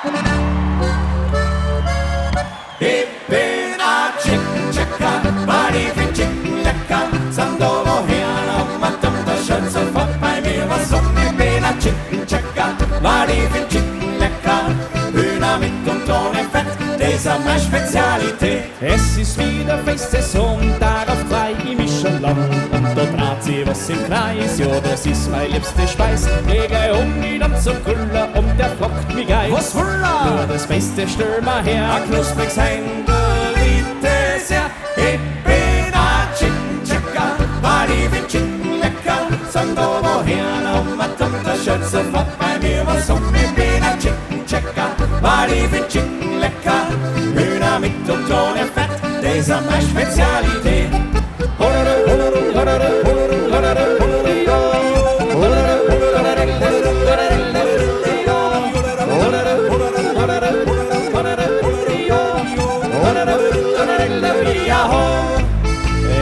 Ich bin a Chicken Checker, weil ich find Chicken lecker. Sag doch woher, aber das schön sofort bei mir was um. Ich bin a Chicken Checker, weil ich find Chicken lecker. Hühner mit und ohne Fett, das ist meine Spezialität. Es ist wieder Festsaison, darauf frei ich mich schon lang. Und da dreht sich was im Kreis, ja, das ist meine liebste Speis. Lege um mich dann zum Kuller und der fragt mich gleich: Was Fuller? Nur das Beste stell mir her. A knuspriges Händel, bitte sehr. Ich bin a Chicken Checker, weil ich find Chicken lecker. Sag doch woher, aber das schön sofort bei mir was um. Ich bin a Chicken Checker, weil ich find Chicken lecker. Hühner mit und ohne Fett, das ist meine Spezialität.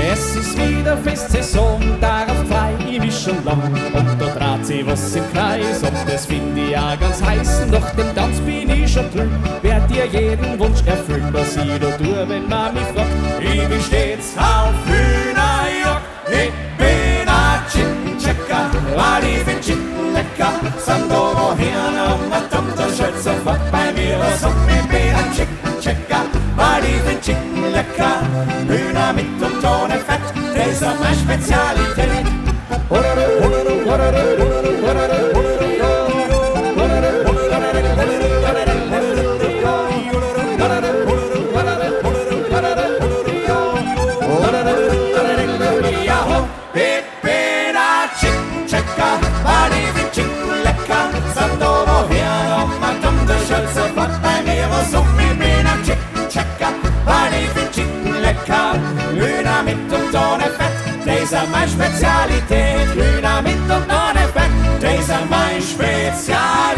Es ist wieder Festsaison, darauf frei ich mich schon lang. Und da dreht sich was im Kreis, und das find ich ja ganz heiß. Nach dem Tanz bin ich schon drüben, werd dir jeden Wunsch erfüllen, was ich da tue, wenn man mich fragt. Ich bin stets auf Hühnerjagd. Ich bin a Chicken Checker, weil ich find Chicken lecker. Sag doch woher, aber das schön sofort bei mir was um. Ich bin a Chicken Checker, weil ich find Chicken lecker. Hühner mit und ohne Fett, das ist meine Spezialität. Ich bin a Chicken Checker, weil ich find Chicken lecker. Sag doch woher, aber das schön sofort bei mir was um. Ich bin a Chicken Checker, weil ich find Chicken lecker. Hühner mit und ohne Fett, das ist meine Spezialität. Hühner mit und ohne Fett, das ist meine Spezialität.